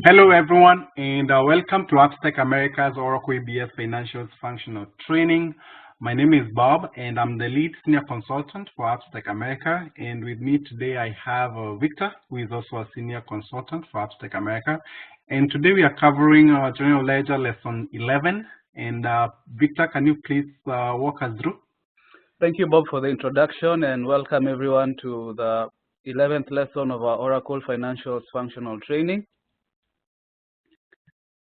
Hello, everyone, and welcome to Upstack America's Oracle ABS Financials Functional Training. My name is Bob, and I'm the lead senior consultant for Upstack America. And with me today, I have Victor, who is also a senior consultant for Upstack America. And today we are covering General Ledger Lesson 11. And Victor, can you please walk us through? Thank you, Bob, for the introduction, and welcome everyone to the 11th lesson of our Oracle Financials Functional Training.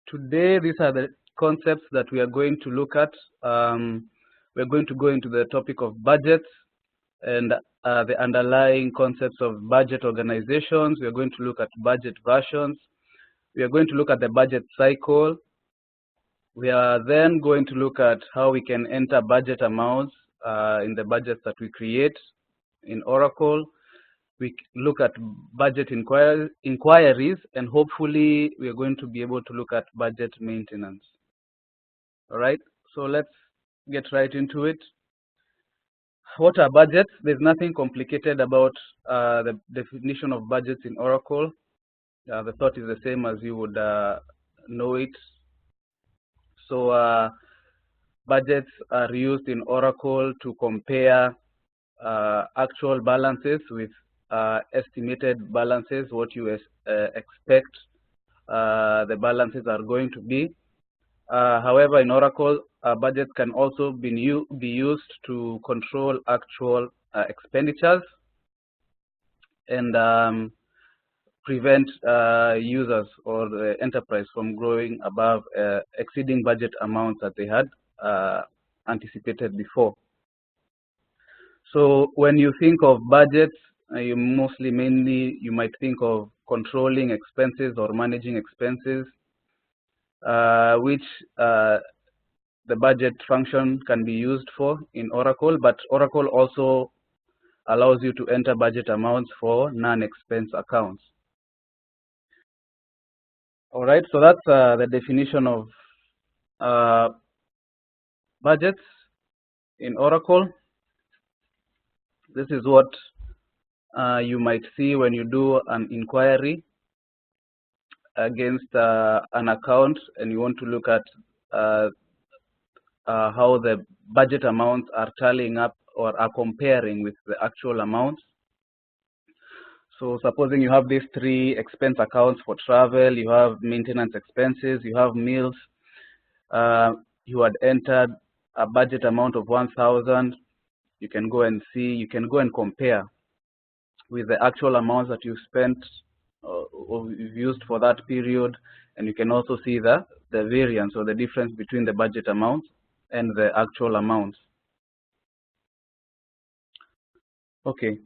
Today, these are the concepts that we are going to look at. We're going to go into the topic of budgets and the underlying concepts of budget organizations. We are going to look at budget versions. We are going to look at the budget cycle. We are then going to look at how we can enter budget amounts in the budgets that we create in Oracle. We look at budget inquiries, and hopefully we are going to be able to look at budget maintenance. All right, so let's get right into it. What are budgets? There's nothing complicated about the definition of budgets in Oracle. The thought is the same as you would know it. So budgets are used in Oracle to compare actual balances with estimated balances, what you expect the balances are going to be. However, in Oracle, budgets can also be used to control actual expenditures and prevent users or the enterprise from growing above exceeding budget amounts that they had anticipated before. So when you think of budgets, you mainly might think of controlling expenses or managing expenses, which the budget function can be used for in Oracle, but Oracle also allows you to enter budget amounts for non-expense accounts. All right, so that's the definition of budgets in Oracle. This is what you might see when you do an inquiry against an account and you want to look at how the budget amounts are tallying up or are comparing with the actual amounts. So supposing you have these three expense accounts for travel, you have maintenance expenses, you have meals, you had entered a budget amount of 1,000, you can go and see, you can go and compare with the actual amounts that you spent or used for that period, and you can also see the variance or the difference between the budget amounts and the actual amounts. Okay.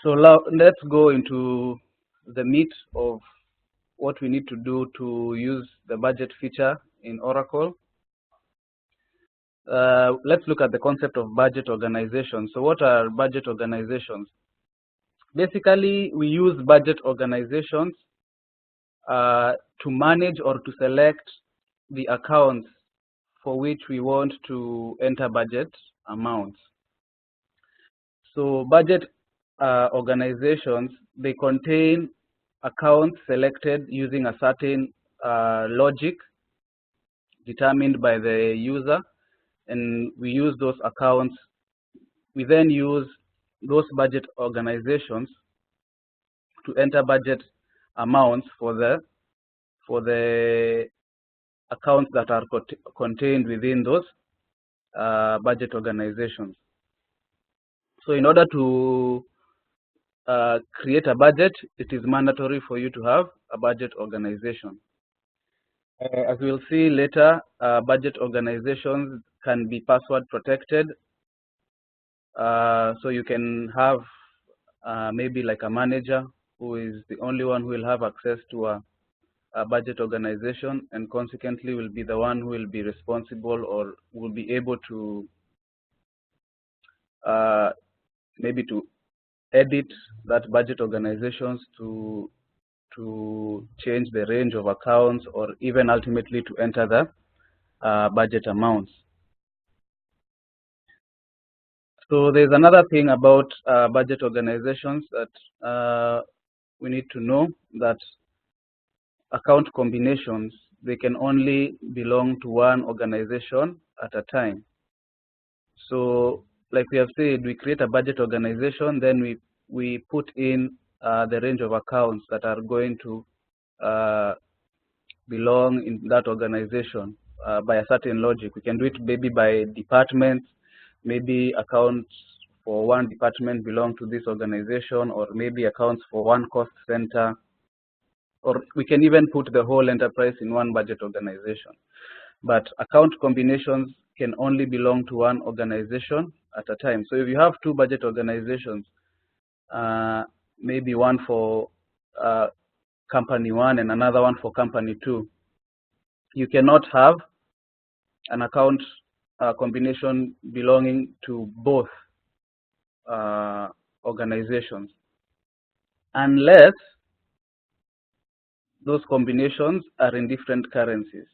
So now let's go into the meat of what we need to do to use the budget feature in Oracle. Let's look at the concept of budget organization. So what are budget organizations? Basically, we use budget organizations to manage or to select the accounts for which we want to enter budget amounts. So budget organizations, they contain accounts selected using a certain logic determined by the user, and we use those accounts. We then use those budget organizations to enter budget amounts for the accounts that are contained within those budget organizations. So in order to create a budget, it is mandatory for you to have a budget organization. As we'll see later, budget organizations can be password protected. So you can have maybe like a manager who is the only one who will have access to a budget organization, and consequently will be the one who will be responsible or will be able to maybe to edit that budget organizations to change the range of accounts or even ultimately to enter the budget amounts. So there's another thing about budget organizations that we need to know that account combinations, they can only belong to one organization at a time. So like we have said, we create a budget organization, then we put in the range of accounts that are going to belong in that organization by a certain logic. We can do it maybe by departments, maybe accounts for one department belong to this organization, or maybe accounts for one cost center, or we can even put the whole enterprise in one budget organization. But account combinations can only belong to one organization at a time. So if you have two budget organizations, maybe one for company 1 and another one for company 2, you cannot have an account combination belonging to both organizations unless those combinations are in different currencies.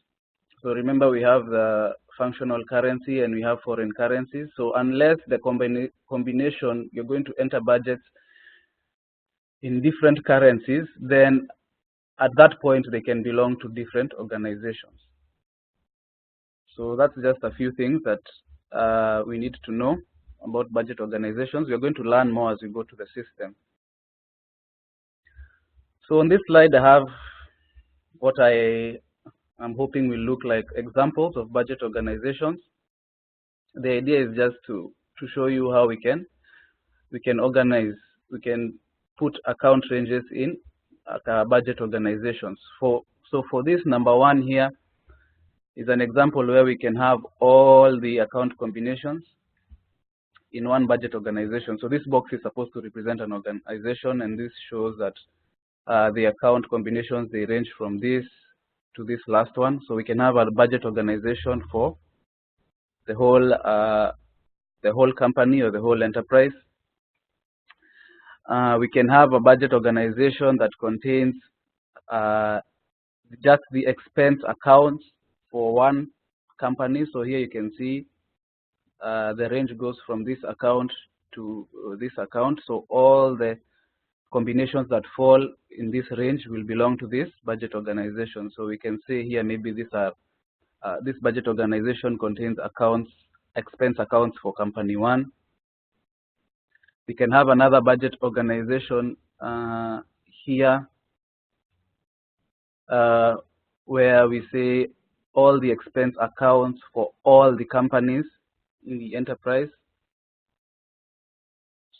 So remember, we have the functional currency and we have foreign currencies. So unless the combination, you're going to enter budgets in different currencies, then at that point they can belong to different organizations. So that's just a few things that we need to know about budget organizations. We're going to learn more as we go to the system. So on this slide, I have what I'm hoping will look like examples of budget organizations. The idea is just to show you how we can organize, we can put account ranges in budget organizations. So for this, number 1 here is an example where we can have all the account combinations in one budget organization. So this box is supposed to represent an organization, and this shows that the account combinations, they range from this to this last one. So we can have a budget organization for the whole company or the whole enterprise. We can have a budget organization that contains just the expense accounts for one company. So here you can see the range goes from this account to this account. So all the combinations that fall in this range will belong to this budget organization. So we can say here maybe these are this budget organization contains expense accounts for company 1. We can have another budget organization here where we say all the expense accounts for all the companies in the enterprise.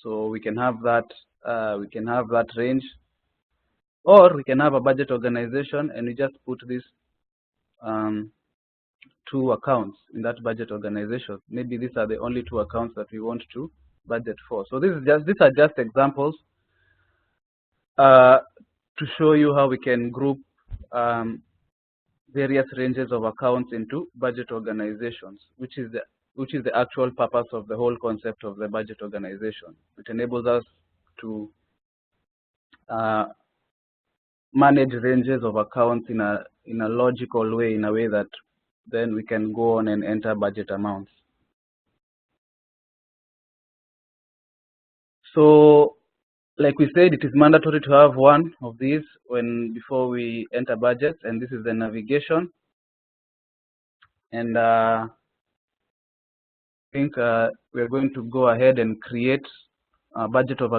So we can have that range, or we can have a budget organization and we just put these 2 accounts in that budget organization. Maybe these are the only 2 accounts that we want to budget for. So these are just examples to show you how we can group various ranges of accounts into budget organizations, which is the actual purpose of the whole concept of the budget organization. It enables us to manage ranges of accounts in a logical way, in a way that then we can go on and enter budget amounts. So like we said, it is mandatory to have one of these before we enter budgets, and this is the navigation. And I think we're going to go ahead and create a budget of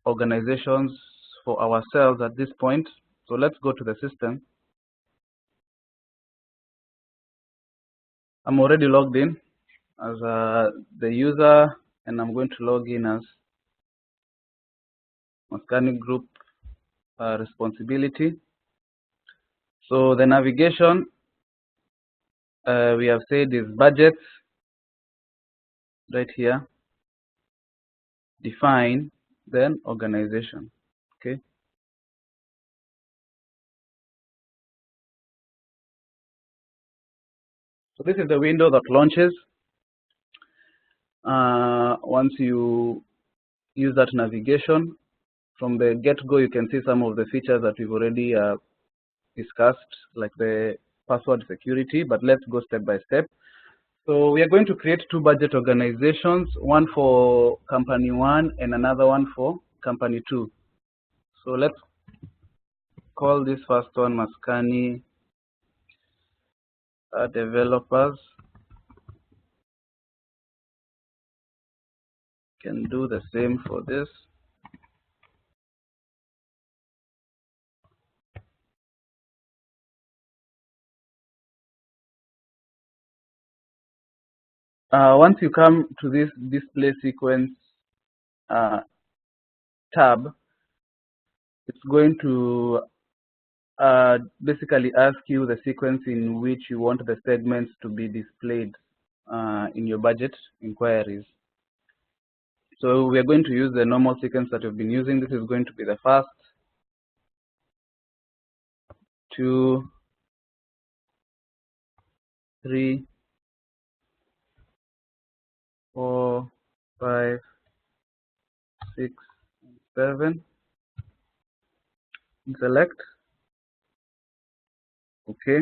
organizations for ourselves at this point. So let's go to the system. I'm already logged in as the user, and I'm going to log in as Mechanic Group responsibility. So the navigation we have said is budgets, right here, define, then organization. Okay. So this is the window that launches once you use that navigation. From the get-go, you can see some of the features that we've already discussed, like the password security, but let's go step by step. So we are going to create 2 budget organizations, one for company 1 and another one for company 2. So let's call this first one Maskani developers. Can do the same for this. Once you come to this display sequence tab, it's going to basically ask you the sequence in which you want the segments to be displayed in your budget inquiries. So we are going to use the normal sequence that we've been using. This is going to be the first, 2, 3, 4, 5, 6, 7. Select. Okay.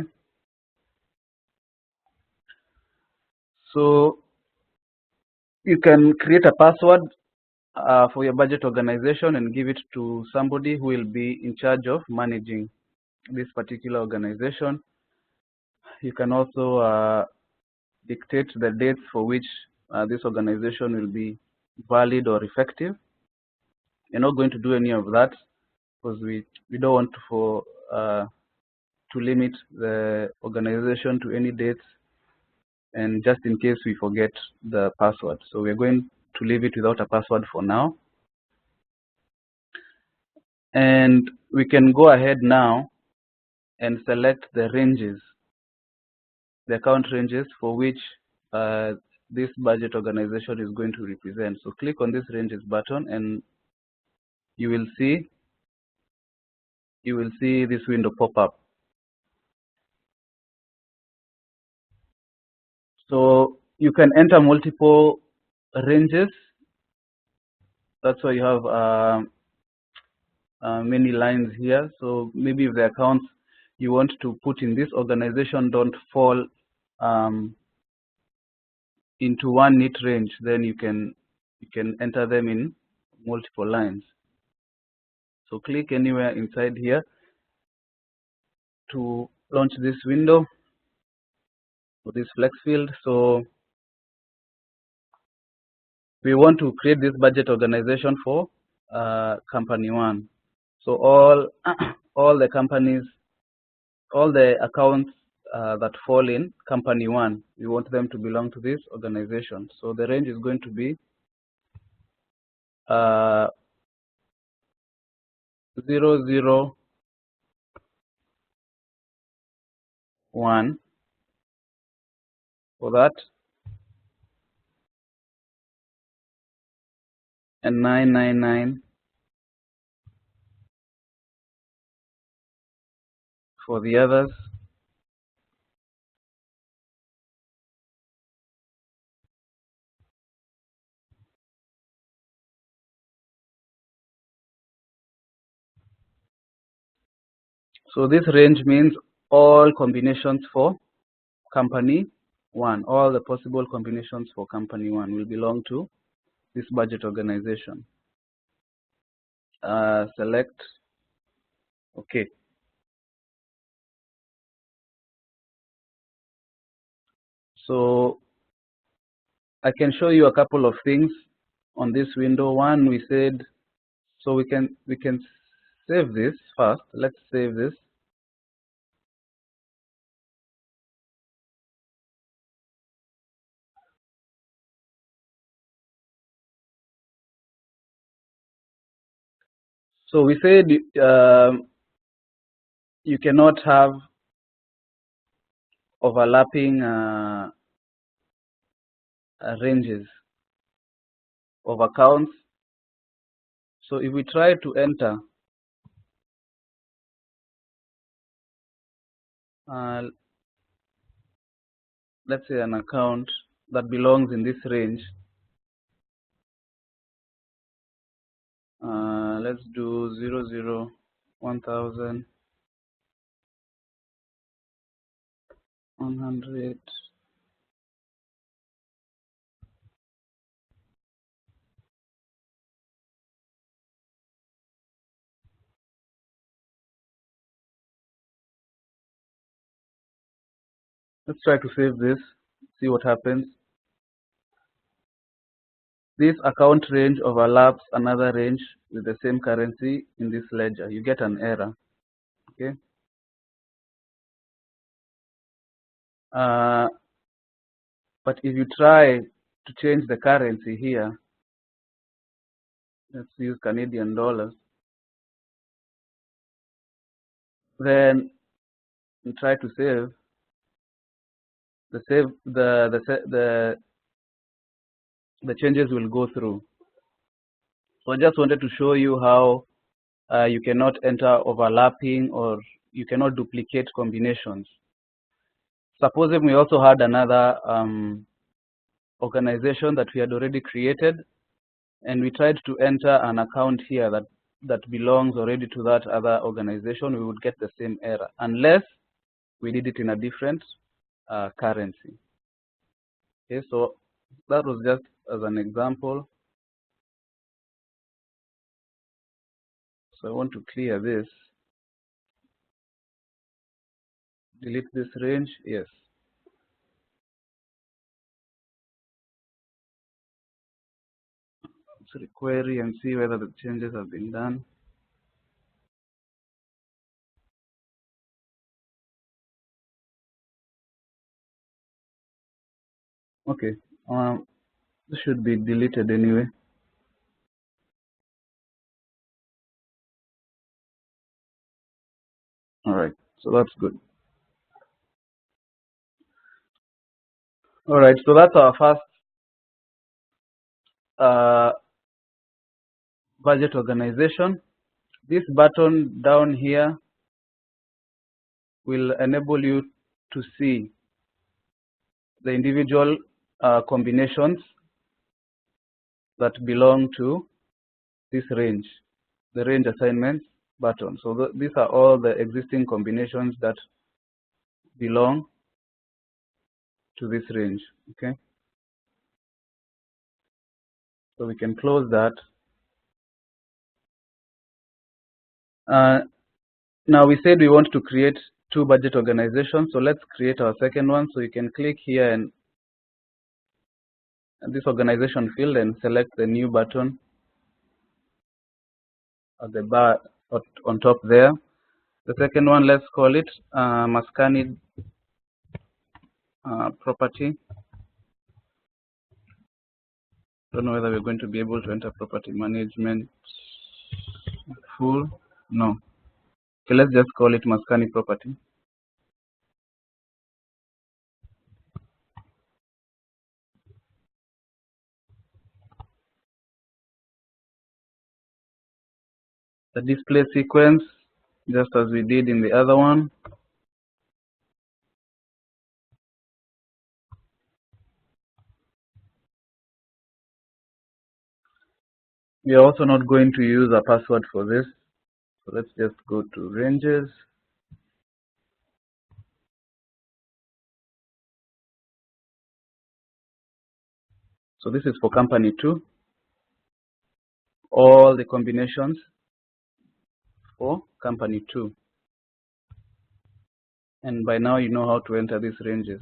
So you can create a password for your budget organization and give it to somebody who will be in charge of managing this particular organization. You can also dictate the dates for which this organization will be valid or effective. You're not going to do any of that because we don't want to limit the organization to any dates, and just in case we forget the password. So we're going to leave it without a password for now. And we can go ahead now and select the ranges, the account ranges for which this budget organization is going to represent. So click on this ranges button and you will see this window pop up. So you can enter multiple ranges. That's why you have many lines here. So maybe if the accounts you want to put in this organization don't fall into one neat range, then you can enter them in multiple lines. So click anywhere inside here to launch this window or this flex field. So we want to create this budget organization for company 1. So all the companies, all the accounts that fall in company 1, we want them to belong to this organization. So the range is going to be 001 for that, and 999 for the others. So this range means all combinations for company 1, all the possible combinations for company 1 will belong to this budget organization. Select. Okay. So I can show you a couple of things on this window. One, we said, so we can save this first. Let's save this. So we said you cannot have overlapping ranges of accounts. So if we try to enter let's say an account that belongs in this range, let's do 00 1000 100. Let's try to save this, see what happens. This account range overlaps another range with the same currency in this ledger. You get an error. Okay. But if you try to change the currency here, let's use Canadian dollars, then you try to save, the changes will go through. So I just wanted to show you how you cannot enter overlapping or you cannot duplicate combinations. Supposing we also had another organization that we had already created, and we tried to enter an account here that belongs already to that other organization, we would get the same error unless we did it in a different currency. Okay, so that was just as an example. So I want to clear this. Delete this range. Yes. Let's query and see whether the changes have been done. Okay. This should be deleted anyway. All right. So that's good. All right. So that's our first budget organization. This button down here will enable you to see the individual combinations that belong to this range, the range assignments button. So these are all the existing combinations that belong to this range. Okay. So we can close that. Now we said we want to create 2 budget organizations, so let's create our second one. So you can click here and this organization field and select the new button at the bar on top there. The second one, let's call it Maskani property. Don't know whether we're going to be able to enter property management full. No. Okay, let's just call it Maskani property. The display sequence, just as we did in the other one. We are also not going to use a password for this. So let's just go to ranges. So this is for company 2. All the combinations for company 2. And by now you know how to enter these ranges.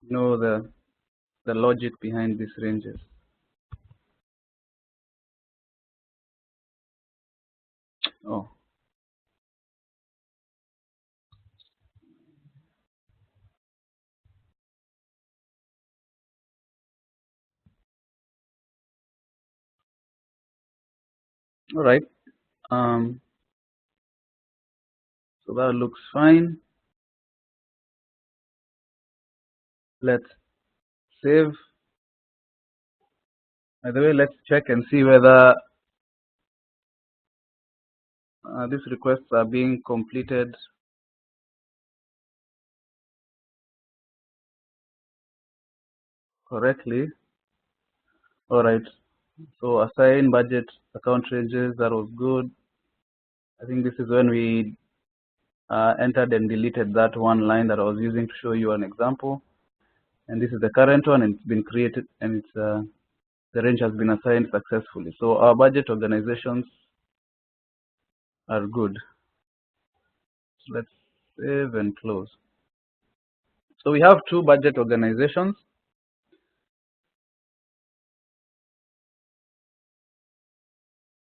You know the logic behind these ranges. Oh. All right. So that looks fine. Let's save. By the way, let's check and see whether these requests are being completed correctly. All right. So assign budget account ranges, that was good. I think this is when we entered and deleted that one line that I was using to show you an example. And this is the current one, and it's been created, and it's the range has been assigned successfully. So our budget organizations are good. So let's Save and close. So we have two budget organizations.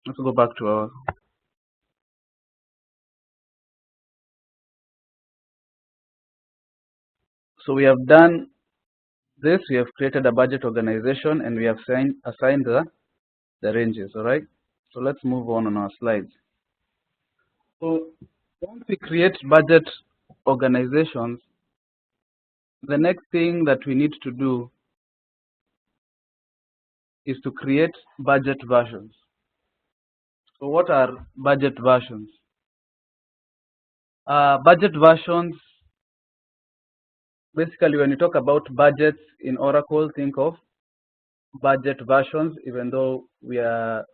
Let's go back to our. So we have done this. We have created a budget organization and we have assigned the ranges. All right. So let's move on our slides. So once we create budget organizations, the next thing that we need to do is to create budget versions. So what are budget versions? Budget versions, basically when you talk about budgets in Oracle, think of budget versions, even though we have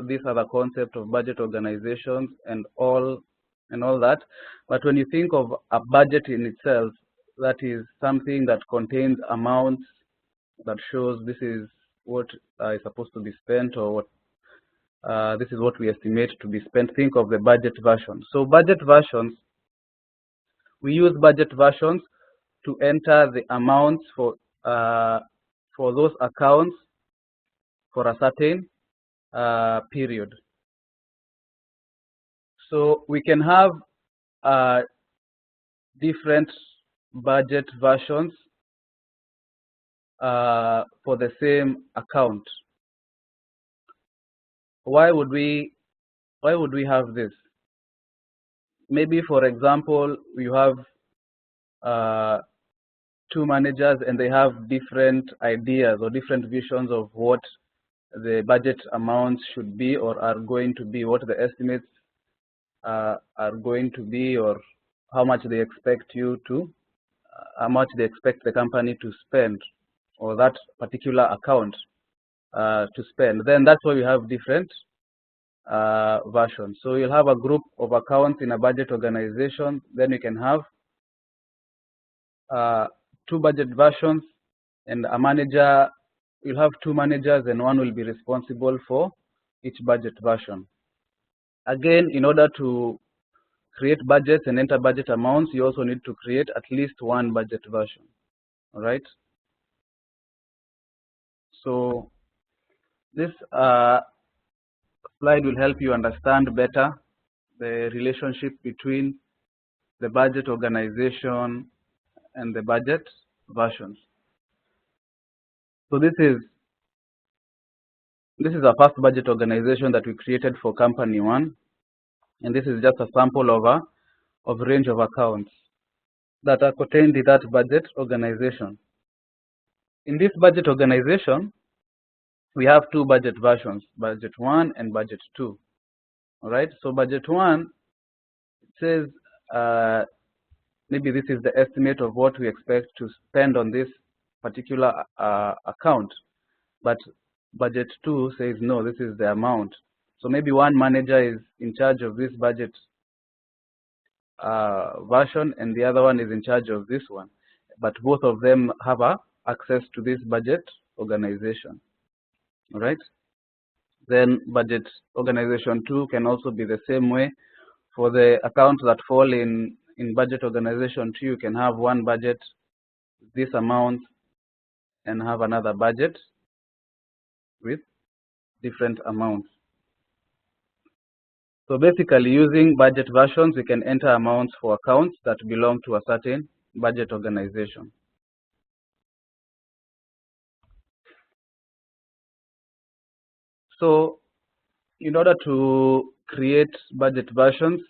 this other concept of budget organizations and all that. But when you think of a budget in itself, that is something that contains amounts that shows this is what is supposed to be spent, or what this is what we estimate to be spent. Think of the budget version. So budget versions, we use budget versions to enter the amounts for those accounts for a certain period. So we can have different budget versions for the same account. Why would we have this? Maybe, for example, you have two managers and they have different ideas or different visions of what the budget amounts should be or are going to be, what the estimates are going to be, or how much they expect how much they expect the company to spend, or that particular account to spend. Then that's why we have different versions. So you'll have a group of accounts in a budget organization. Then you can have two budget versions, and a manager. You'll have two managers, and one will be responsible for each budget version. Again, in order to create budgets and enter budget amounts, you also need to create at least one budget version. All right. So this slide will help you understand better the relationship between the budget organization and the budget versions. So this is our first budget organization that we created for company one, and this is just a sample of range of accounts that are contained in that budget organization. In this budget organization, we have two budget versions, budget 1 and budget 2. All right, so budget 1 says maybe this is the estimate of what we expect to spend on this particular account, but budget 2 says no, this is the amount. So maybe one manager is in charge of this budget version and the other one is in charge of this one, but both of them have access to this budget organization. All right, then budget organization 2 can also be the same way. For the accounts that fall in budget organization 2, you can have one budget, this amount, and have another budget with different amounts. So basically, using budget versions, we can enter amounts for accounts that belong to a certain budget organization. So in order to create budget versions,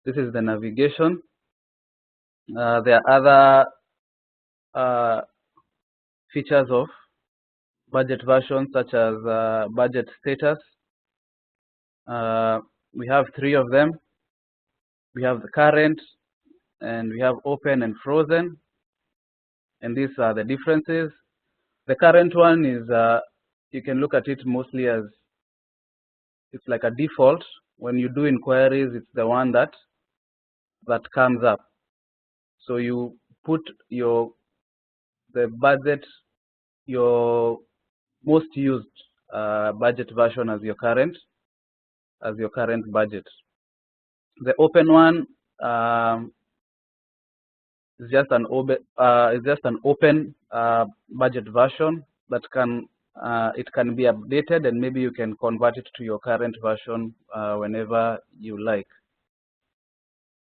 this is the navigation. There are other features of budget versions, such as budget status. We have 3 of them. We have the current, and we have open and frozen, and these are the differences. The current one is, you can look at it mostly as it's like a default. When you do inquiries, it's the one that comes up. So you put the budget, your most used budget version as your current budget. The open one, is just an open budget version that it can be updated, and maybe you can convert it to your current version whenever you like.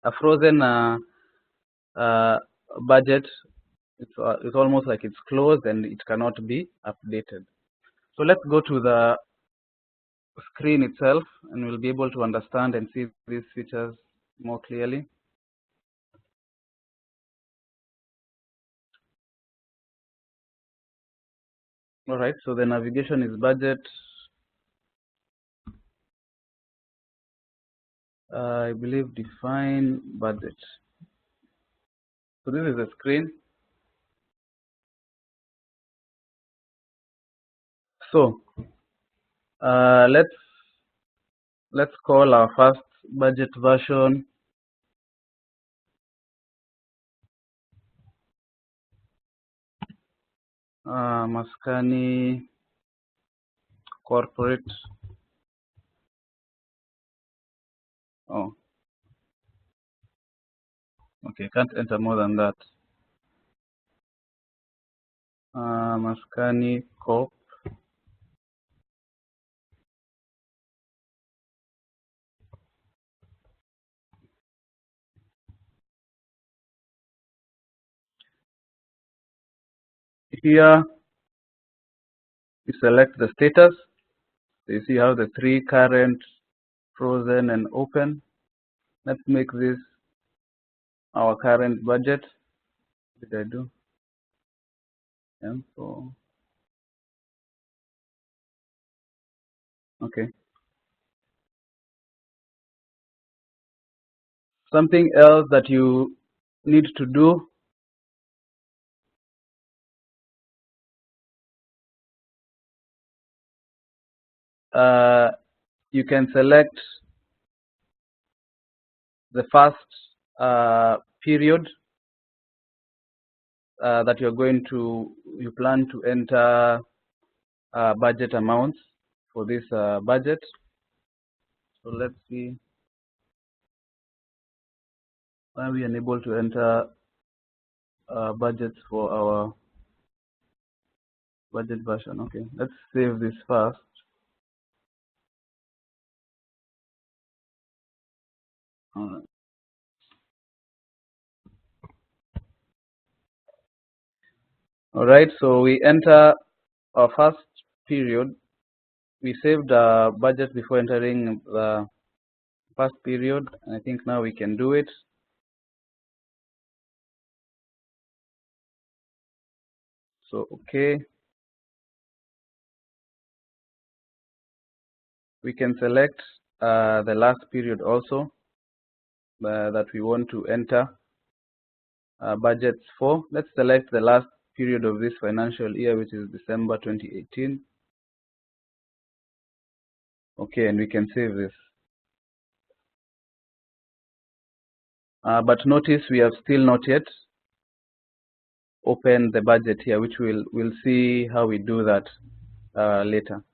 A frozen budget, it's almost like it's closed and it cannot be updated. So let's go to the screen itself, and we'll be able to understand and see these features more clearly. All right, so the navigation is budget. I believe define budget. So this is the screen. So let's call our first budget version Maskani corporate. Oh, okay, can't enter more than that. Maskani corp. Here you select the status. So you see how the three current, frozen, and open. Let's make this our current budget. What did I do? Yeah, so okay. Something else that you need to do you can select the first period that you plan to enter budget amounts for this budget. So let's see why we are unable to enter budgets for our budget version. Okay, let's save this first. All right. All right, so we enter our first period. We saved budget before entering the first period, and I think now we can do it. So okay, we can select the last period also that we want to enter budgets for. Let's select the last period of this financial year, which is December 2018. Okay, and we can save this. But notice we have still not yet opened the budget here, which we'll see how we do that later.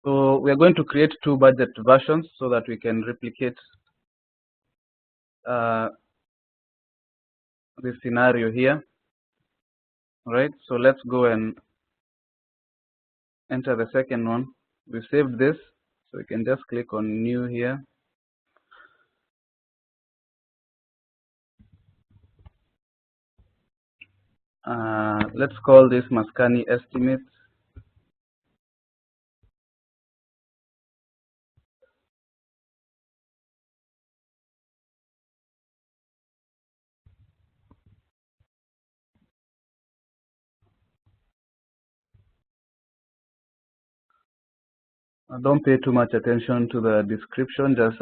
So we are going to create two budget versions so that we can replicate this scenario here. All right, so let's go and enter the second one. We saved this, so we can just click on new here. Let's call this Maskani estimates. Don't pay too much attention to the description, just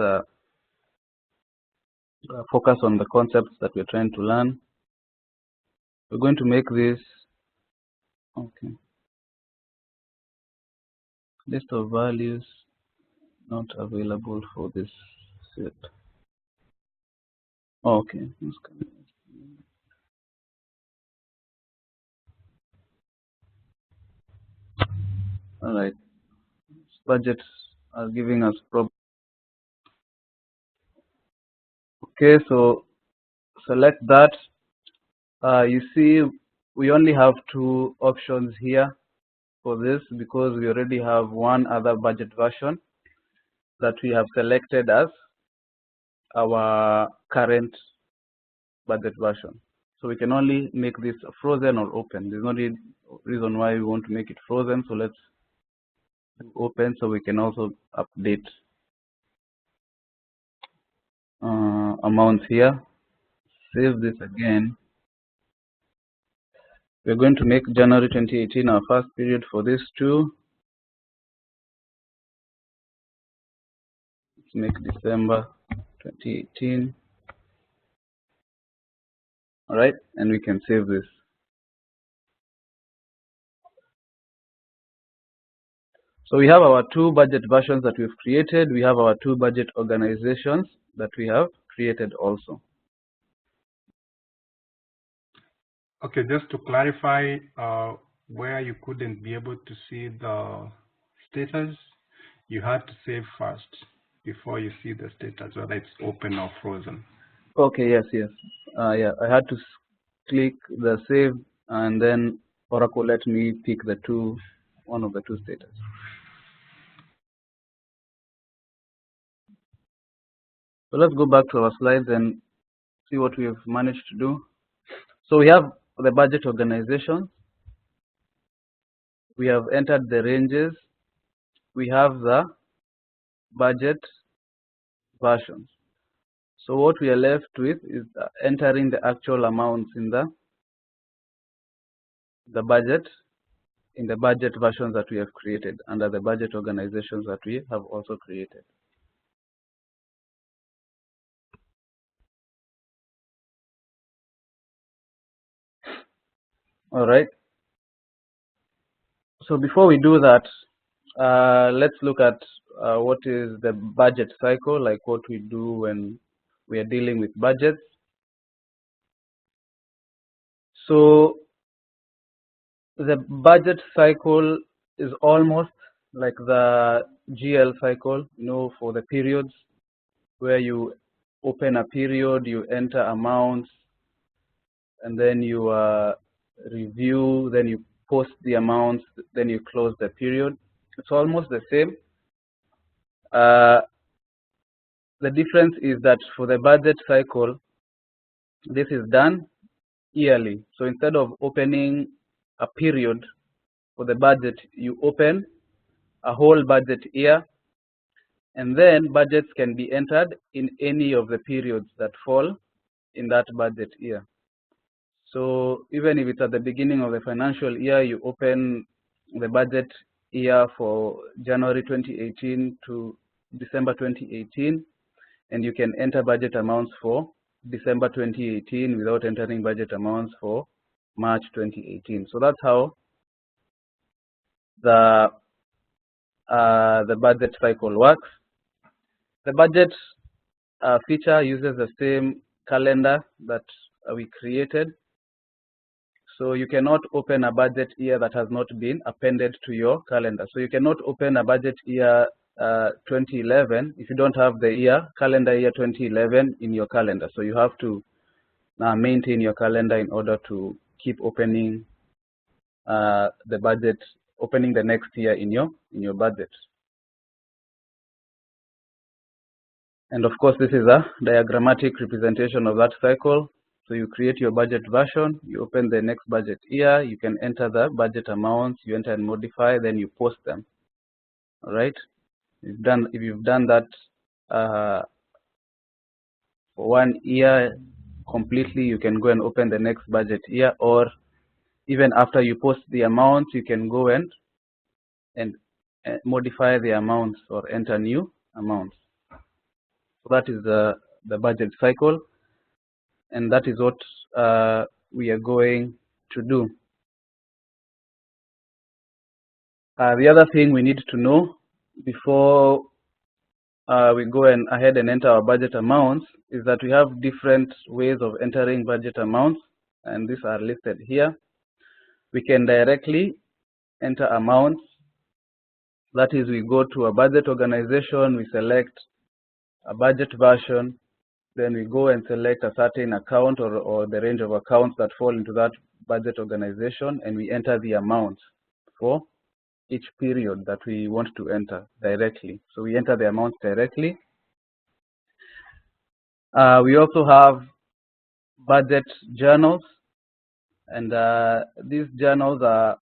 focus on the concepts that we're trying to learn. We're going to make this, okay, list of values not available for this set. Okay, all right. Budgets are giving us problems. Okay, so select that, you see we only have two options here for this because we already have one other budget version that we have selected as our current budget version. So we can only make this frozen or open. There's no reason why we want to make it frozen. So let's do open so we can also update amounts here. Save this again. We're going to make January 2018 our first period for this too. Let's make December 2018. All right, and we can save this. So we have our two budget versions that we've created. We have our two budget organizations that we have created also. Okay, just to clarify, where you couldn't be able to see the status, you had to save first before you see the status, whether it's open or frozen. Okay, yes. Yeah, I had to click the save and then Oracle let me pick one of the two status. So let's go back to our slides and see what we have managed to do. So we have the budget organization. We have entered the ranges. We have the budget versions. So what we are left with is entering the actual amounts in the budget, in the budget versions that we have created under the budget organizations that we have also created. All right. So before we do that, let's look at what is the budget cycle, like what we do when we are dealing with budgets. So the budget cycle is almost like the GL cycle, for the periods where you open a period, you enter amounts, and then you review, then you post the amounts, then you close the period. It's almost the same. The difference is that for the budget cycle, this is done yearly. So instead of opening a period for the budget, you open a whole budget year, and then budgets can be entered in any of the periods that fall in that budget year. So even if it's at the beginning of the financial year, you open the budget year for January 2018 to December 2018, and you can enter budget amounts for December 2018 without entering budget amounts for March 2018. So that's how the budget cycle works. The budget feature uses the same calendar that we created. So you cannot open a budget year that has not been appended to your calendar. So you cannot open a budget year 2011 if you don't have the calendar year 2011 in your calendar. So you have to maintain your calendar in order to keep opening the budget, opening the next year in your budget. And of course, this is a diagrammatic representation of that cycle. So you create your budget version, you open the next budget year, you can enter the budget amounts, you enter and modify, then you post them. All right. If you've done that for 1 year completely, you can go and open the next budget year, or even after you post the amounts, you can go and modify the amounts or enter new amounts. So that is the budget cycle, and that is what we are going to do. The other thing we need to know before we go ahead and enter our budget amounts is that we have different ways of entering budget amounts, and these are listed here. We can directly enter amounts. That is, we go to a budget organization, we select a budget version, Then we go and select a certain account or the range of accounts that fall into that budget organization, and we enter the amount for each period that we want to enter directly. So we enter the amount directly. We also have budget journals, and these journals are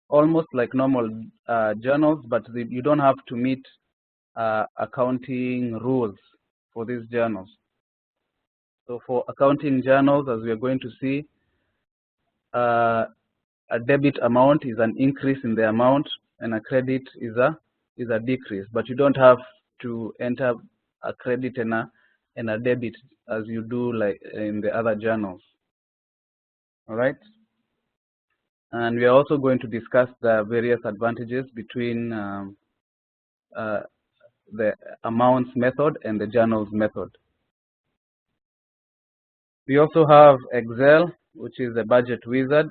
almost like normal journals, but you don't have to meet accounting rules for these journals. So for accounting journals, as we are going to see, a debit amount is an increase in the amount, and a credit is a decrease. But you don't have to enter a credit and a debit as you do like in the other journals. All right. And we are also going to discuss the various advantages between the amounts method and the journals method. We also have Excel, which is a budget wizard.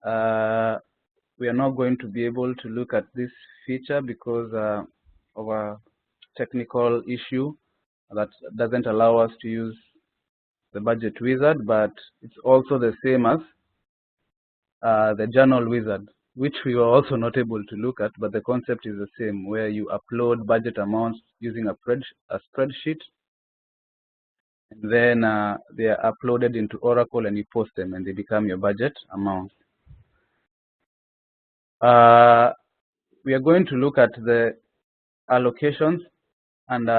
We are not going to be able to look at this feature because of a technical issue that doesn't allow us to use the budget wizard, but it's also the same as the journal wizard, which we were also not able to look at, but the concept is the same, where you upload budget amounts using a spreadsheet, and then they are uploaded into Oracle, and you post them, and they become your budget amounts. We are going to look at the allocations and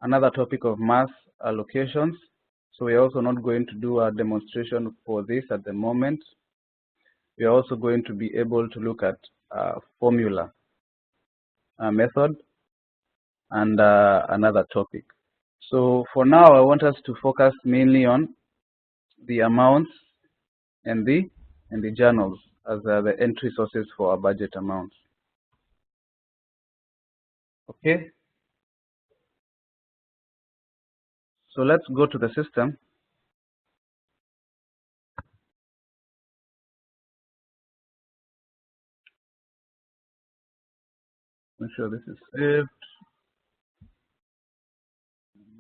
another topic of mass allocations. So we are also not going to do a demonstration for this at the moment. We are also going to be able to look at formula method and another topic. So for now, I want us to focus mainly on the amounts and the journals as the entry sources for our budget amounts. Okay. So let's go to the system. Make sure this is saved.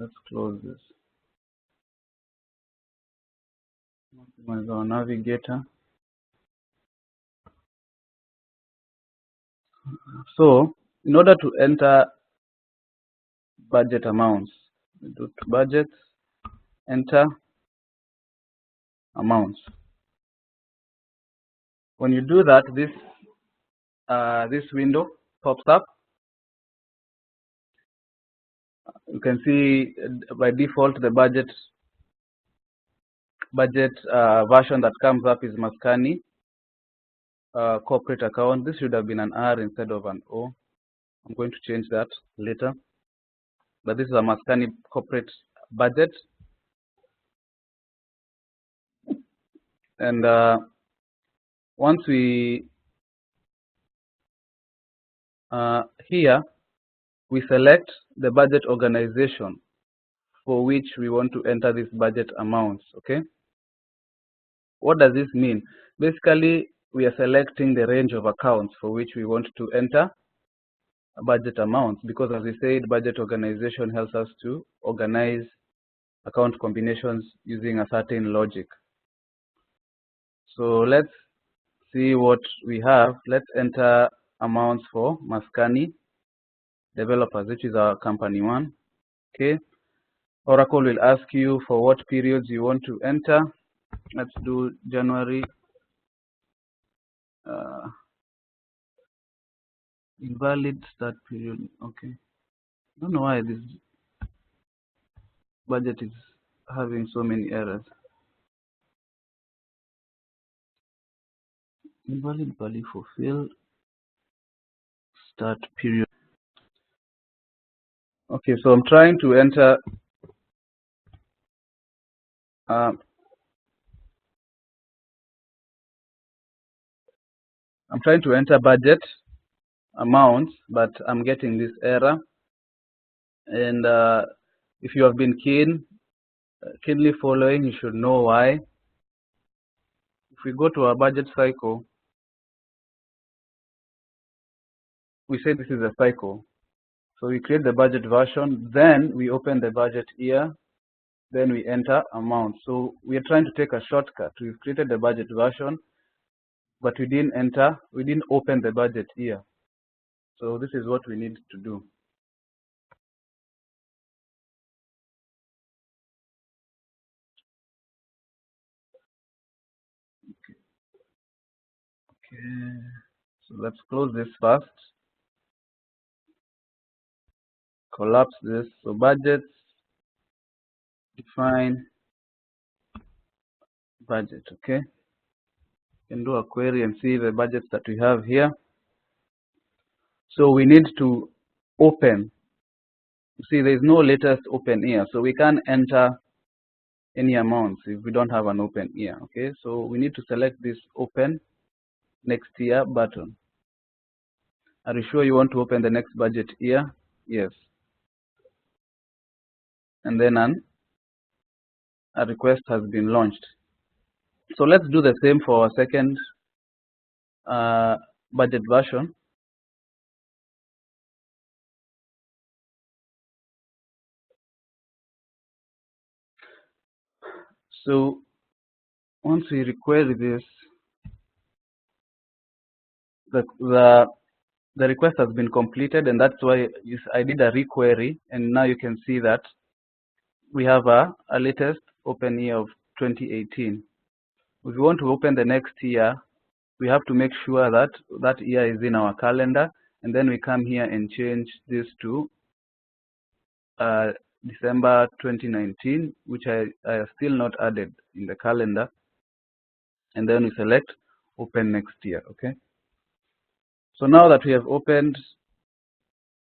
Let's close this. Optimize our navigator. So in order to enter budget amounts, we go to budgets, enter amounts. When you do that, this window pops up. You can see by default the budget version that comes up is Mascani corporate account. This should have been an R instead of an O. I'm going to change that later. But this is a Mascani corporate budget. And once we here we select the budget organization for which we want to enter these budget amounts. Okay, what does this mean? Basically, we are selecting the range of accounts for which we want to enter budget amounts, because as we said, budget organization helps us to organize account combinations using a certain logic. So let's see what we have. Let's enter amounts for Mascani developers, which is our company one. Okay, Oracle will ask you for what periods you want to enter. Let's do January. Invalid start period. Okay, I don't know why this budget is having so many errors. Invalid value fulfilled. Start period. Okay, so I'm trying to enter budget amounts, but I'm getting this error. And if you have been keenly following, you should know why. If we go to our budget cycle, we say this is a cycle. So we create the budget version, then we open the budget year, then we enter amount. So we are trying to take a shortcut. We've created the budget version, but we didn't open the budget year. So this is what we need to do. Okay, so let's close this first. Collapse this. So budgets, define budget. Okay, you can do a query and see the budgets that we have here. So we need to open. You see, there is no latest open here, so we can't enter any amounts if we don't have an open here. Okay, so we need to select this open next year button. Are you sure you want to open the next budget year? Yes. And then a request has been launched. So let's do the same for our second budget version. So once we request this, the request has been completed, and that's why I did a requery, and now you can see that we have a latest open year of 2018. If we want to open the next year, we have to make sure that that year is in our calendar, and then we come here and change this to December 2019, which I have still not added in the calendar, and then we select open next year. Okay, so now that we have opened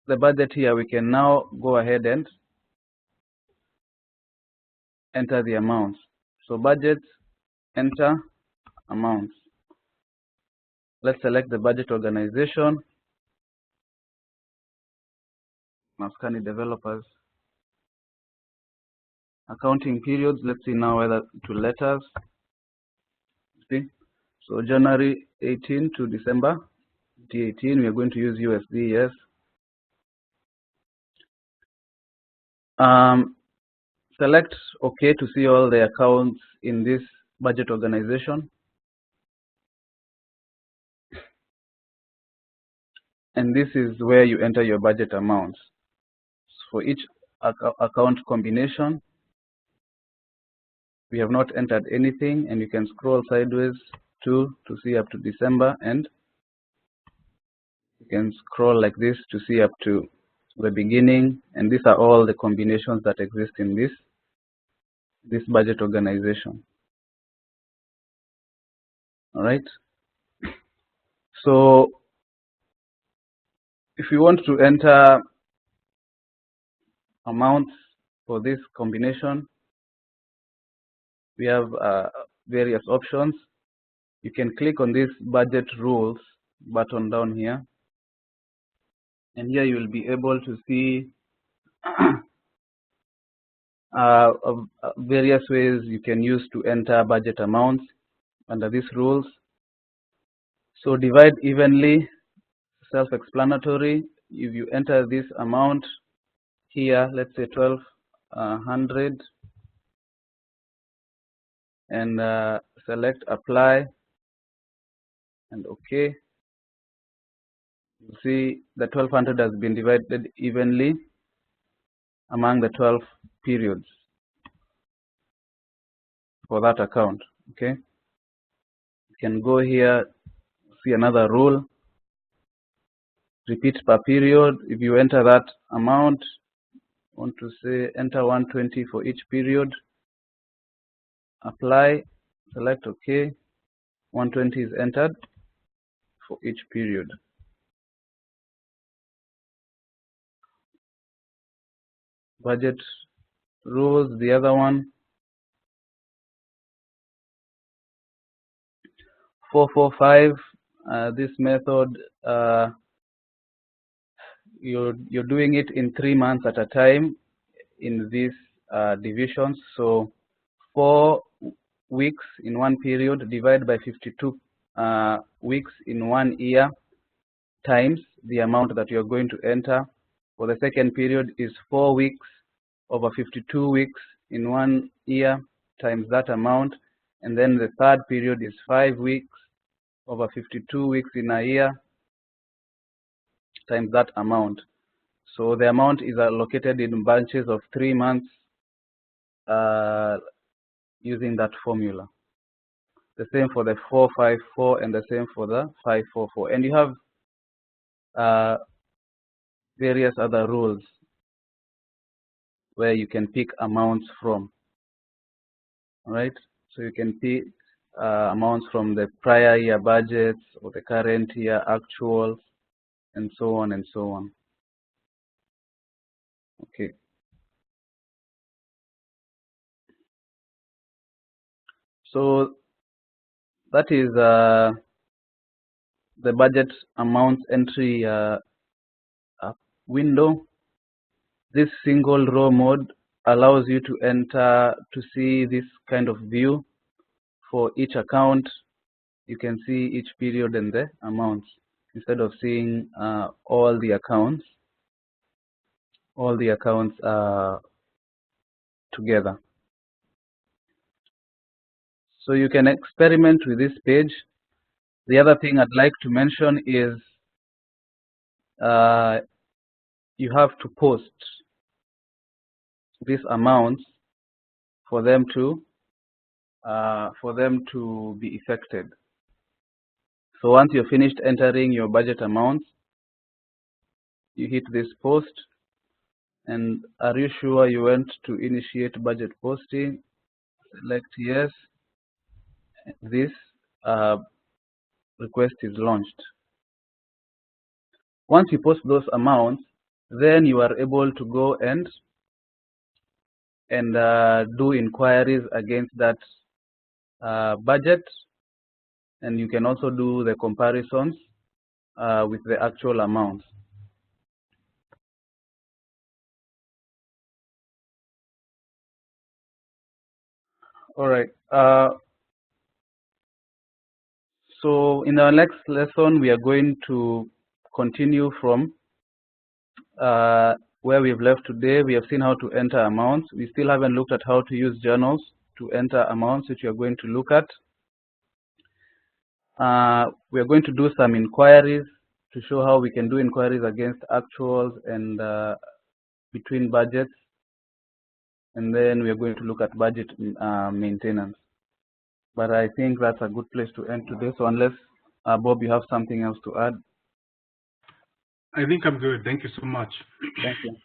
the budget here, we can now go ahead and enter the amounts. So budgets, enter amounts. Let's select the budget organization. Mascani developers. Accounting periods. Let's see now whether it will let us. See, so January 18 to December 2018. We are going to use USD. Yes. Select OK to see all the accounts in this budget organization. And this is where you enter your budget amounts. For each account combination, we have not entered anything, and you can scroll sideways to see up to December, and you can scroll like this to see up to the beginning, and these are all the combinations that exist in this budget organization. All right. So if you want to enter amounts for this combination, we have various options. You can click on this budget rules button down here, and here you will be able to see various ways you can use to enter budget amounts under these rules. So divide evenly, self-explanatory. If you enter this amount here, let's say 1200, and select apply and OK. You see the 1200 has been divided evenly among the 12 periods for that account. Okay, you can go here, see another rule, repeat per period. If you enter that amount, want to say enter 120 for each period, apply, select OK, 120 is entered for each period. Budget rules, the other one, 445. This method, you're doing it in 3 months at a time in these divisions. So 4 weeks in one period, divide by 52 weeks in 1 year, times the amount that you're going to enter. For the second period is 4 weeks over 52 weeks in 1 year times that amount. And then the third period is 5 weeks over 52 weeks in a year times that amount. So the amount is allocated in bunches of 3 months using that formula. The same for the 454 and the same for the 544. And you have various other rules where you can pick amounts from. All right, so you can pick amounts from the prior year budgets or the current year actuals, and so on and so on. Okay. So that is the budget amounts entry window. This single row mode allows you to enter to see this kind of view for each account. You can see each period and the amounts instead of seeing all the accounts together. So you can experiment with this page. The other thing I'd like to mention is you have to post these amounts for them to be effected. So once you're finished entering your budget amounts, you hit this post. And are you sure you want to initiate budget posting? Select yes. This request is launched. Once you post those amounts, then you are able to go and do inquiries against that budget, and you can also do the comparisons with the actual amounts. All right. So in our next lesson, we are going to continue from where we've left today. We have seen how to enter amounts. We still haven't looked at how to use journals to enter amounts, which we are going to look at. We are going to do some inquiries to show how we can do inquiries against actuals and between budgets. And then we are going to look at budget maintenance. But I think that's a good place to end today. So unless, Bob, you have something else to add? I think I'm good. Thank you so much. Thank you.